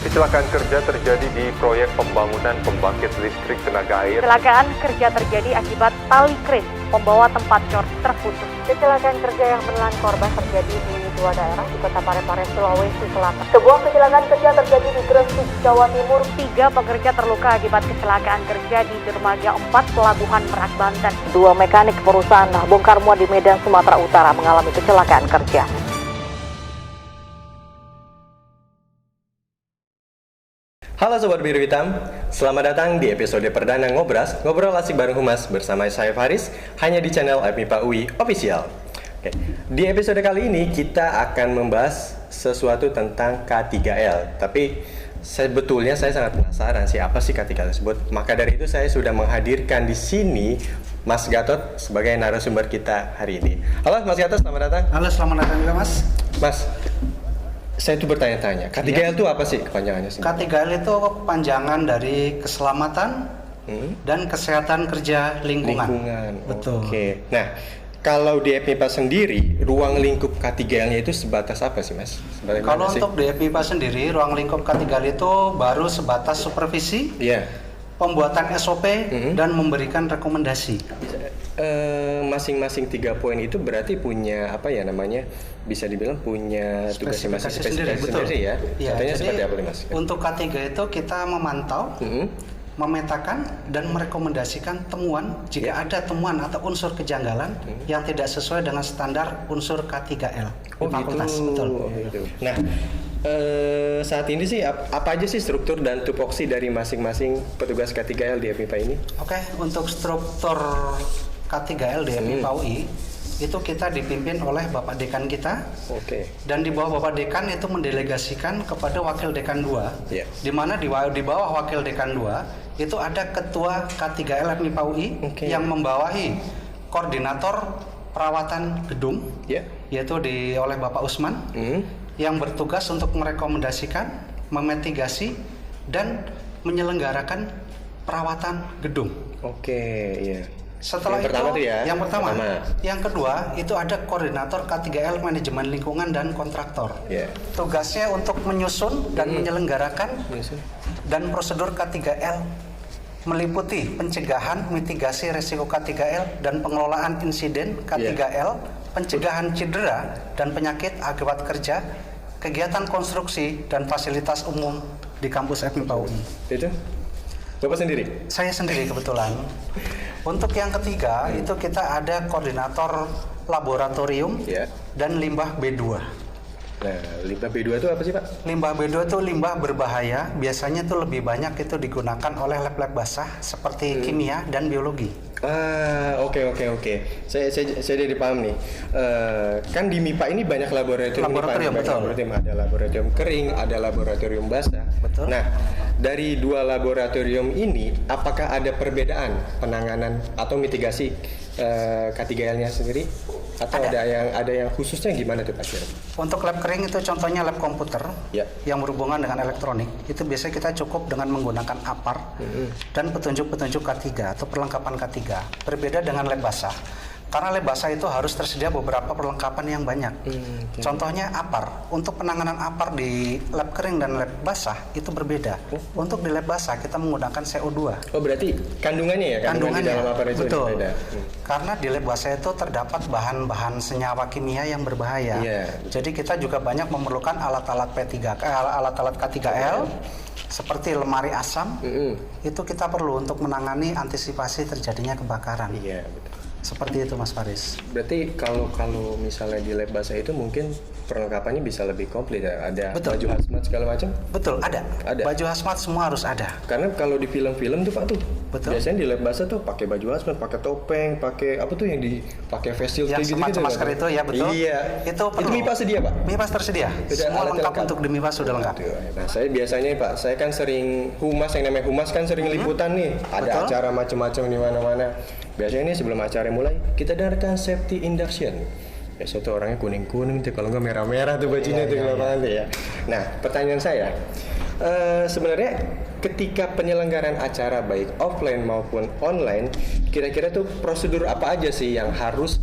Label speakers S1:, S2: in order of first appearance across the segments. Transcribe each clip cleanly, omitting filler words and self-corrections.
S1: Kecelakaan kerja terjadi di proyek pembangunan pembangkit listrik tenaga air.
S2: Kecelakaan kerja terjadi akibat tali kris pembawa tempat cor terputus. Kecelakaan kerja yang menelan korban terjadi di dua daerah di Kota Parepare, Sulawesi Selatan. Sebuah kecelakaan kerja terjadi di Gresik, Jawa Timur. 3 pekerja terluka akibat kecelakaan kerja di dermaga 4 Pelabuhan Merak, Banten. 2 mekanik perusahaan bongkar muat di Medan, Sumatera Utara mengalami kecelakaan kerja.
S3: Halo Sobat Biru Hitam, selamat datang di episode perdana Ngobras, Ngobrol Asik Bareng Humas bersama saya Faris, hanya di channel FMIPA UI Official. Oke, di episode kali ini kita akan membahas sesuatu tentang K3L, tapi sebetulnya saya sangat penasaran apa sih K3L tersebut. Maka dari itu saya sudah menghadirkan di sini Mas Gatot sebagai narasumber kita hari ini. Halo Mas Gatot, selamat datang.
S4: Halo, selamat datang juga Mas.
S3: Mas, saya tuh bertanya-tanya, K3L itu apa sih kepanjangannya?
S4: K3L itu kepanjangan dari keselamatan dan kesehatan kerja lingkungan. Betul.
S3: Oke. Nah, kalau di FMIPA sendiri, ruang lingkup K3L-nya itu sebatas apa sih, Mas?
S4: Kalau untuk di FMIPA sendiri, ruang lingkup K3L itu baru sebatas supervisi, pembuatan SOP, dan memberikan rekomendasi.
S3: Masing-masing 3 poin itu berarti punya apa ya namanya, bisa dibilang punya tugas masing-masing sendiri ya. Contohnya seperti apa nih Mas?
S4: Untuk K3 itu kita memantau, memetakan dan merekomendasikan temuan jika ada temuan atau unsur kejanggalan yang tidak sesuai dengan standar unsur K3L di fakultas. Betul.
S3: Nah, saat ini sih apa aja sih struktur dan tupoksi dari masing-masing petugas K3L di FMIPA ini?
S4: Oke, untuk struktur K3L di FMIPA UI itu kita dipimpin oleh Bapak Dekan kita. Dan di bawah Bapak Dekan itu mendelegasikan kepada Wakil Dekan 2. Di mana di bawah Wakil Dekan 2 itu ada Ketua K3L FMIPA UI yang membawahi koordinator perawatan gedung, yaitu oleh Bapak Usman, yang bertugas untuk merekomendasikan, memitigasi, dan menyelenggarakan perawatan gedung. Setelah yang pertama. Yang kedua itu ada koordinator K3L manajemen lingkungan dan kontraktor. Tugasnya untuk menyusun dan menyelenggarakan dan prosedur K3L meliputi pencegahan, mitigasi risiko K3L dan pengelolaan insiden K3L, pencegahan cedera dan penyakit akibat kerja, kegiatan konstruksi dan fasilitas umum di kampus FMIPA UI.
S3: Itu Bapak sendiri?
S4: Saya sendiri kebetulan. Untuk yang ketiga itu kita ada koordinator laboratorium dan limbah B2.
S3: Nah, limbah B2 itu apa sih Pak?
S4: Limbah B2 itu limbah berbahaya. Biasanya itu lebih banyak itu digunakan oleh lab-lab basah seperti kimia dan biologi.
S3: Oke. Saya jadi paham nih. Kan di MIPA ini banyak laboratorium, betul. Ada laboratorium kering, ada laboratorium basah.
S4: Betul.
S3: Nah, dari 2 laboratorium ini, apakah ada perbedaan penanganan atau mitigasi K3L-nya sendiri? Atau ada yang khususnya gimana tuh Pak?
S4: Untuk lab kering itu contohnya lab komputer yang berhubungan dengan elektronik. Itu biasanya kita cukup dengan menggunakan APAR dan petunjuk-petunjuk K3 atau perlengkapan K3. Berbeda dengan lab basah. Karena lab basah itu harus tersedia beberapa perlengkapan yang banyak. Contohnya APAR. Untuk penanganan APAR di lab kering dan lab basah itu berbeda. Untuk di lab basah kita menggunakan CO2.
S3: Oh, berarti kandungannya ya? Kandungan di dalam APAR itu berbeda.
S4: Karena di lab basah itu terdapat bahan-bahan senyawa kimia yang berbahaya. Jadi kita juga banyak memerlukan alat-alat alat-alat K3L seperti lemari asam. Itu kita perlu untuk menangani antisipasi terjadinya kebakaran. Seperti itu Mas Faris.
S3: Berarti kalau misalnya di lab basah itu mungkin perlengkapannya bisa lebih komplit ya? Ada baju hazmat segala macam?
S4: Betul, ada. Baju hazmat semua harus ada.
S3: Karena kalau di film-film tuh Pak tuh, biasanya di lab basah tuh pakai baju hazmat, pakai topeng, pakai apa tuh yang dipakai face shield
S4: yang
S3: gitu-gitu.
S4: Yang masker itu ya betul.
S3: Iya.
S4: Itu
S3: MIPA sedia Pak?
S4: MIPA tersedia. Semua lengkap untuk di MIPA sudah lengkap.
S3: Nah, saya biasanya Pak, saya kan sering humas, yang namanya humas kan sering liputan nih. Ada acara macam-macam di mana-mana. Biasanya ini sebelum acara mulai, kita dengarkan safety induction. Biasanya tuh orangnya kuning-kuning tuh, kalau nggak merah-merah tuh bajunya tuh ya. Nah, pertanyaan saya, sebenarnya ketika penyelenggaraan acara baik offline maupun online, kira-kira tuh prosedur apa aja sih yang harus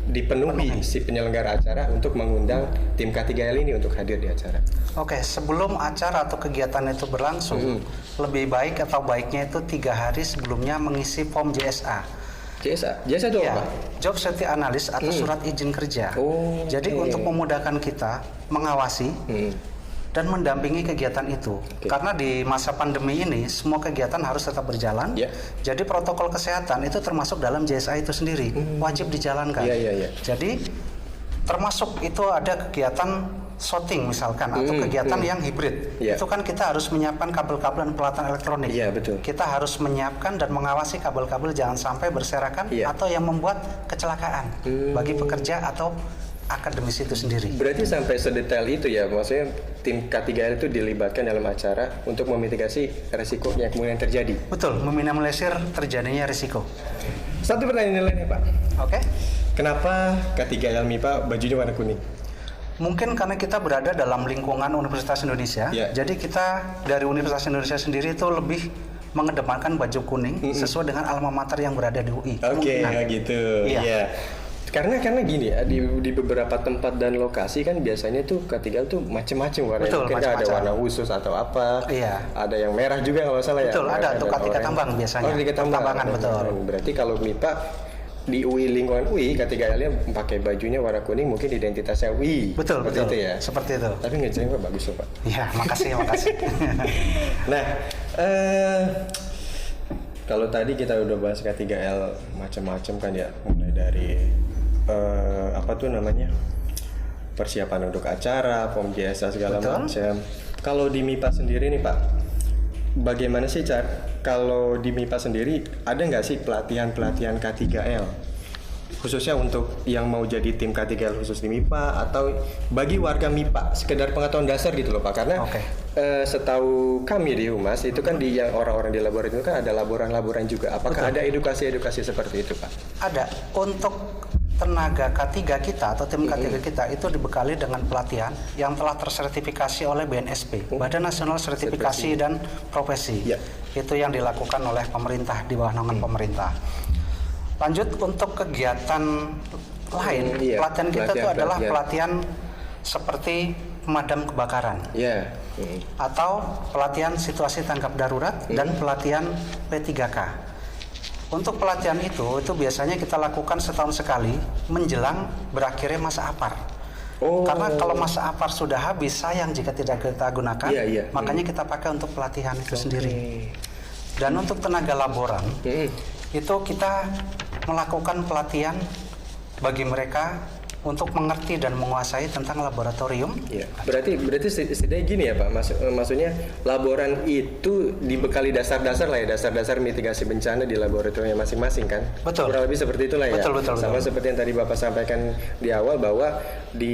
S3: dipenuhi si penyelenggara acara untuk mengundang tim K3L ini untuk hadir di acara?
S4: Oke, sebelum acara atau kegiatan itu berlangsung, lebih baik atau baiknya itu 3 hari sebelumnya mengisi form JSA.
S3: JSA itu
S4: Ya,
S3: apa?
S4: Job Safety Analyst atau surat izin kerja. Jadi untuk memudahkan kita mengawasi dan mendampingi kegiatan itu. Karena di masa pandemi ini semua kegiatan harus tetap berjalan. Jadi protokol kesehatan itu termasuk dalam JSA itu sendiri, wajib dijalankan. Jadi termasuk itu ada kegiatan shooting misalkan atau kegiatan yang hibrid. Itu kan kita harus menyiapkan kabel-kabel dan peralatan elektronik.
S3: Betul.
S4: Kita harus menyiapkan dan mengawasi kabel-kabel jangan sampai berserakan atau yang membuat kecelakaan bagi pekerja atau akademisi itu sendiri.
S3: Berarti sampai sedetail itu ya, maksudnya tim K3L itu dilibatkan dalam acara untuk memitigasi resiko yang kemudian terjadi.
S4: Betul, meminimalisir terjadinya risiko.
S3: Satu pertanyaan lainnya Pak.
S4: Oke.
S3: Kenapa K3L MIPA bajunya warna kuning?
S4: Mungkin karena kita berada dalam lingkungan Universitas Indonesia, jadi kita dari Universitas Indonesia sendiri itu lebih mengedepankan baju kuning sesuai dengan alma mater yang berada di UI.
S3: Oke, gitu. Iya. Karena gini ya, di beberapa tempat dan lokasi kan biasanya tuh K3L tuh macam-macam warnanya.
S4: Betul,
S3: mungkin ada warna khusus atau apa. Ada yang merah juga kalau salah ya.
S4: Betul, ada untuk K3 tambang biasanya.
S3: Oh, K3 tambangan, betul. Berarti kalau MIPA di UI, lingkungan UI, K3L-nya pakai bajunya warna kuning, mungkin identitasnya UI.
S4: Betul,
S3: betul. Itu ya.
S4: Seperti itu.
S3: Tapi ngejalan bagus loh Pak.
S4: Iya, makasih.
S3: Nah, kalau tadi kita udah bahas K3L macam-macam kan ya, mulai dari persiapan untuk acara, form JSA segala macam. Kalau di MIPA sendiri nih Pak, bagaimana sih kalau di MIPA sendiri ada nggak sih pelatihan K3L khususnya untuk yang mau jadi tim K3L khusus di MIPA atau bagi warga MIPA sekedar pengetahuan dasar gitu loh Pak? Karena setahu kami di Humas itu kan di yang orang-orang di laboratorium itu kan ada laboran-laboran juga. Apakah ada edukasi seperti itu Pak? Ada.
S4: Untuk tenaga K3 kita atau tim K3 kita itu dibekali dengan pelatihan yang telah tersertifikasi oleh BNSP, Badan Nasional Sertifikasi dan Profesi. Itu yang dilakukan oleh pemerintah di bawah naungan pemerintah. Lanjut untuk kegiatan lain, pelatihan kita itu adalah pelatihan seperti pemadam kebakaran, atau pelatihan situasi tanggap darurat dan pelatihan P3K. Untuk pelatihan itu biasanya kita lakukan setahun sekali menjelang berakhirnya masa APAR. Karena kalau masa APAR sudah habis, sayang jika tidak kita gunakan. Makanya kita pakai untuk pelatihan itu sendiri. Dan untuk tenaga laboran, itu kita melakukan pelatihan bagi mereka untuk mengerti dan menguasai tentang laboratorium. Berarti setidaknya gini ya Pak, maksudnya laboran itu dibekali dasar-dasar lah ya, dasar-dasar mitigasi bencana di laboratoriumnya masing-masing kan? Betul. Kurang lebih seperti itulah ya. Betul. Seperti yang tadi Bapak sampaikan di awal bahwa di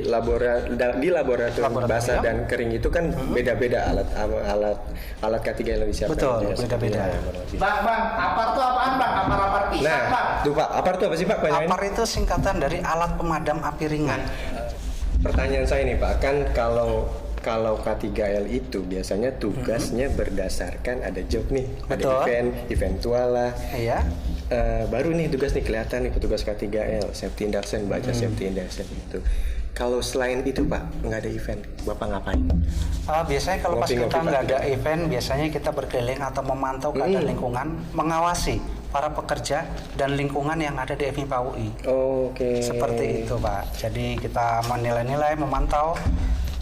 S4: laboratorium basah dan kering itu kan beda-beda alat K3 yang disiapkan. Betul, beda-beda. Bang, APAR itu apaan Bang? APAR pisah Bang?
S3: Tuh Pak, APAR itu apa sih Pak?
S4: APAR itu singkatan dari alat pemadam api ringan.
S3: Pertanyaan saya nih Pak, kan kalau K3L itu biasanya tugasnya berdasarkan ada job nih, ada eventual lah. Baru nih tugas nih kelihatan nih petugas K3L, safety induction, baca safety induction itu. Kalau selain itu Pak, nggak ada event, Bapak ngapain?
S4: Biasanya kalau pas kita nggak ada event, biasanya kita berkeliling atau memantau keadaan lingkungan, mengawasi para pekerja dan lingkungan yang ada di FMIPA UI. Seperti itu Pak. Jadi kita menilai-nilai, memantau,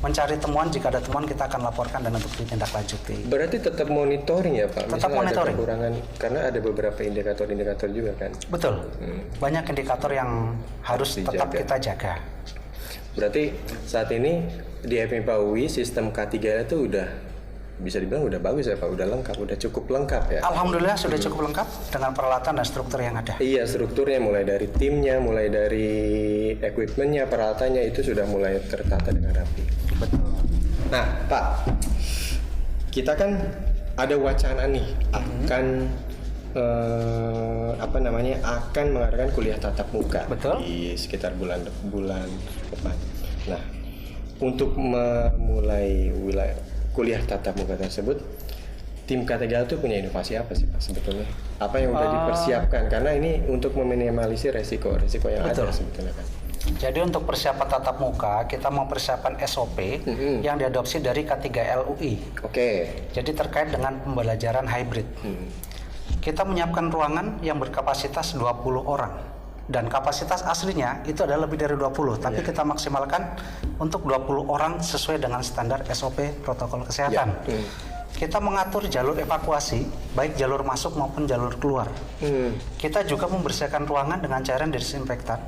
S4: mencari temuan. Jika ada temuan kita akan laporkan dan untuk ditindaklanjuti.
S3: Berarti tetap monitoring ya Pak?
S4: Tetap monitoring.
S3: Ada kekurangan, karena ada beberapa indikator-indikator juga kan?
S4: Betul. Banyak indikator yang harus tetap kita jaga.
S3: Berarti saat ini di FMIPA UI sistem K3 itu udah bisa dibilang udah bagus ya Pak, udah lengkap, udah cukup lengkap ya.
S4: Alhamdulillah sudah cukup lengkap dengan peralatan dan struktur yang ada.
S3: Iya, strukturnya mulai dari timnya, mulai dari equipmentnya, peralatannya itu sudah mulai tertata dengan rapi.
S4: Betul.
S3: Nah Pak, kita kan ada wacana nih akan akan mengadakan kuliah tatap muka.
S4: Betul.
S3: Di sekitar bulan depan. Nah, untuk memulai kuliah tatap muka tersebut, tim K3L itu punya inovasi apa sih Pak sebetulnya? Apa yang udah dipersiapkan? Karena ini untuk meminimalisir resiko yang
S4: Betul.
S3: ada sebetulnya kan.
S4: Jadi untuk persiapan tatap muka, kita mempersiapkan SOP yang diadopsi dari K3L UI.
S3: Oke.
S4: Jadi terkait dengan pembelajaran hybrid. Kita menyiapkan ruangan yang berkapasitas 20 orang. Dan kapasitas aslinya itu adalah lebih dari 20, tapi kita maksimalkan untuk 20 orang sesuai dengan standar SOP protokol kesehatan. Kita mengatur jalur evakuasi, baik jalur masuk maupun jalur keluar. Kita juga membersihkan ruangan dengan cairan disinfektan,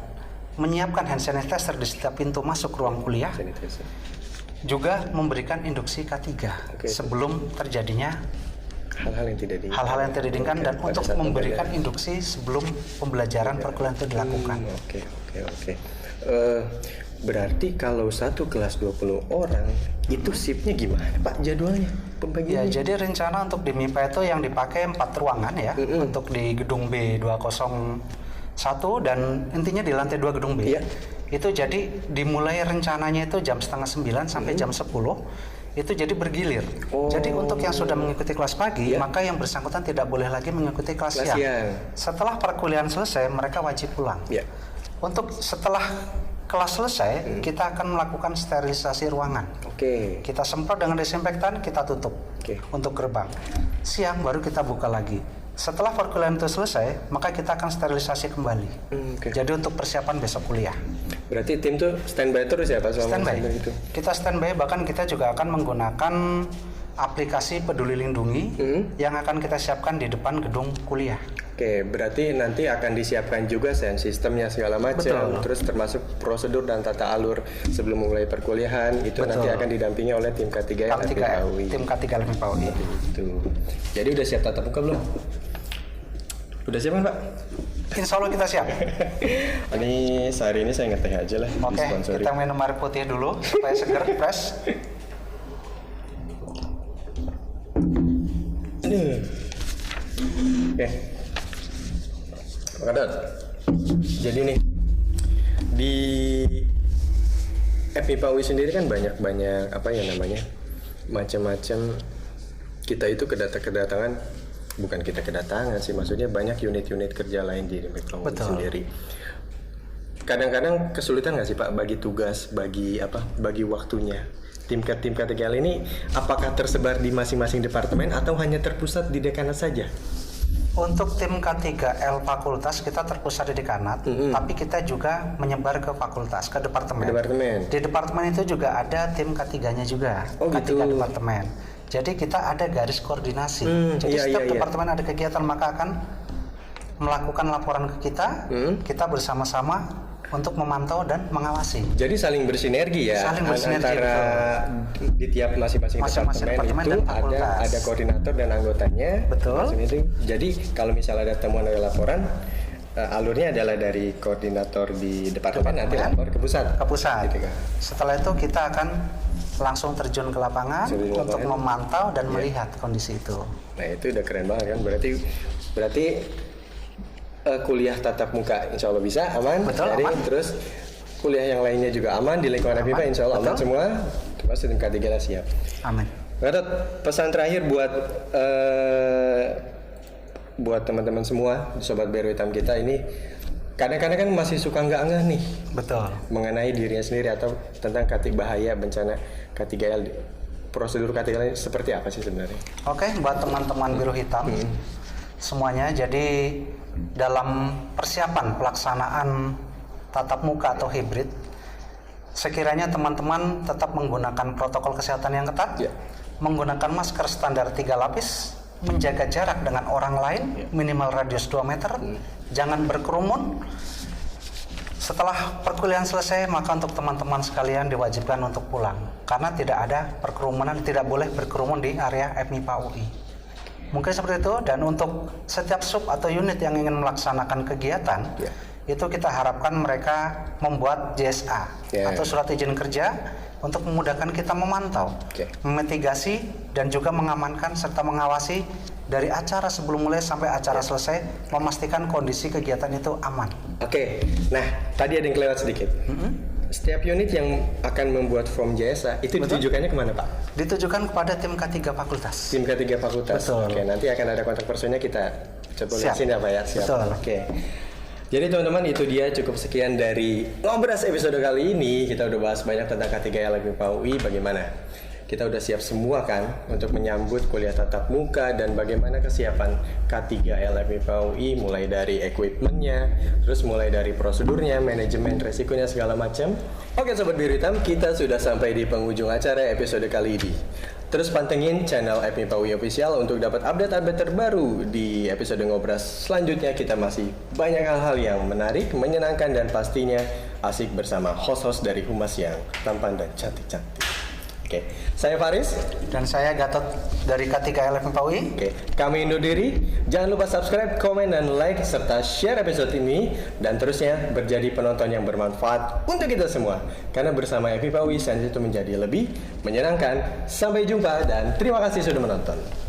S4: menyiapkan hand sanitizer di setiap pintu masuk ruang kuliah, juga memberikan induksi K3 sebelum terjadinya hal-hal yang tidak diinginkan dan untuk memberikan induksi sebelum pembelajaran perkuliahan itu dilakukan.
S3: Oke. Berarti kalau satu kelas 20 orang itu shiftnya gimana Pak jadwalnya
S4: Ya,
S3: pembagiannya?
S4: jadi rencana untuk di MIPA itu yang dipakai 4 ruangan ya, untuk di gedung B201 dan intinya di lantai 2 gedung B. Itu jadi dimulai rencananya itu jam 8:30 sampai jam 10. Itu jadi bergilir. Jadi untuk yang sudah mengikuti kelas pagi, maka yang bersangkutan tidak boleh lagi mengikuti kelas siang. Setelah perkuliahan selesai, mereka wajib pulang. Untuk setelah kelas selesai, kita akan melakukan sterilisasi ruangan. Kita semprot dengan desinfektan, kita tutup untuk gerbang. Siang baru kita buka lagi. Setelah perkuliahan itu selesai, maka kita akan sterilisasi kembali. Jadi untuk persiapan besok kuliah.
S3: Berarti tim tuh standby terus ya Pak selama
S4: Standby.
S3: itu?
S4: Kita standby, bahkan kita juga akan menggunakan aplikasi Peduli Lindungi yang akan kita siapkan di depan gedung kuliah.
S3: Berarti nanti akan disiapkan juga sound sistemnya segala macam, terus termasuk prosedur dan tata alur sebelum mulai perkuliahan itu nanti akan didampingi oleh tim K3L FMIPA UI.
S4: Tim K3L FMIPA UI.
S3: Jadi udah siap tatap muka belum? Udah siap kan Pak?
S4: Insya Allah kita siap.
S3: Ini sehari ini saya ngeteh aja lah.
S4: Oke, kita minum air putih dulu supaya segar, fresh.
S3: Pak Kadot, jadi nih di FMIPA UI sendiri kan banyak apa ya namanya macam-macam. Kita itu kedatangan, bukan kita kedatangan sih, maksudnya banyak unit-unit kerja lain di FMIPA UI sendiri. Kadang-kadang kesulitan nggak sih Pak bagi tugas, bagi waktunya? Tim K3L ini apakah tersebar di masing-masing departemen atau hanya terpusat di dekanat saja?
S4: Untuk tim K3L fakultas kita terpusat di dekanat, tapi kita juga menyebar ke fakultas, ke departemen. Di departemen itu juga ada tim K3-nya juga, K3 departemen. Jadi kita ada garis koordinasi. Jadi setiap departemen ada kegiatan maka akan melakukan laporan ke kita, kita bersama-sama untuk memantau dan mengawasi.
S3: Jadi saling bersinergi ya, antara di tiap masing-masing departemen itu ada koordinator dan anggotanya.
S4: Betul.
S3: Jadi kalau misalnya ada temuan atau laporan, alurnya adalah dari koordinator di departemen nanti lapor ke pusat. Gitu kan.
S4: Setelah itu kita akan langsung terjun ke lapangan untuk memantau dan melihat kondisi itu.
S3: Nah itu udah keren banget kan, berarti kuliah tatap muka insya Allah bisa aman, aman. Terus kuliah yang lainnya juga aman di lingkungan FMIPA insya Allah aman semua, terus tim K3 siap.
S4: Amin.
S3: Gatot, pesan terakhir buat teman-teman semua, sobat biru hitam kita ini, kadang-kadang kan masih suka nggak nih, mengenai dirinya sendiri atau tentang bahaya bencana K3L. Prosedur K3L seperti apa sih sebenarnya?
S4: Oke, buat teman-teman biru hitam semuanya, jadi dalam persiapan pelaksanaan tatap muka atau hibrid, sekiranya teman-teman tetap menggunakan protokol kesehatan yang ketat, menggunakan masker standar 3 lapis, menjaga jarak dengan orang lain minimal radius 2 meter, jangan berkerumun. Setelah perkuliahan selesai, maka untuk teman-teman sekalian diwajibkan untuk pulang karena tidak ada perkerumunan, tidak boleh berkerumun di area FMIPA UI. Mungkin seperti itu. Dan untuk setiap sub atau unit yang ingin melaksanakan kegiatan, itu kita harapkan mereka membuat JSA atau surat izin kerja untuk memudahkan kita memantau, memitigasi dan juga mengamankan serta mengawasi dari acara sebelum mulai sampai acara selesai, memastikan kondisi kegiatan itu aman.
S3: Nah tadi ada yang kelewat sedikit. setiap unit yang akan membuat form jasa itu
S4: Betul.
S3: ditujukannya kemana Pak?
S4: Ditujukan kepada tim K3 fakultas.
S3: Tim K3 fakultas.
S4: Betul.
S3: Oke, nanti akan ada kontak personnya kita coba lihat
S4: Siap.
S3: sini ya Pak ya. Siap.
S4: Betul.
S3: Oke. Jadi teman-teman itu dia cukup sekian dari Ngobras episode kali ini. Kita udah bahas banyak tentang K3 LMIPA UI. Bagaimana? Kita udah siap semua kan untuk menyambut kuliah tatap muka dan bagaimana kesiapan K3 LMIPA UI mulai dari equipmentnya, terus mulai dari prosedurnya, manajemen resikonya segala macam. Oke Sobat Biru Hitam, kita sudah sampai di penghujung acara episode kali ini. Terus pantengin channel FMIPA UI Official untuk dapat update-update terbaru di episode Ngobras selanjutnya. Kita masih banyak hal-hal yang menarik, menyenangkan dan pastinya asik bersama host-host dari Humas yang tampan dan cantik-cantik. Oke, saya Faris
S4: Dan saya Gatot dari K3 LMIPA UI.
S3: Oke, kami undur diri. Jangan lupa subscribe, komen, dan like serta share episode ini dan terusnya menjadi penonton yang bermanfaat untuk kita semua. Karena bersama FMIPA UI Sains itu menjadi lebih menyenangkan. Sampai jumpa dan terima kasih sudah menonton.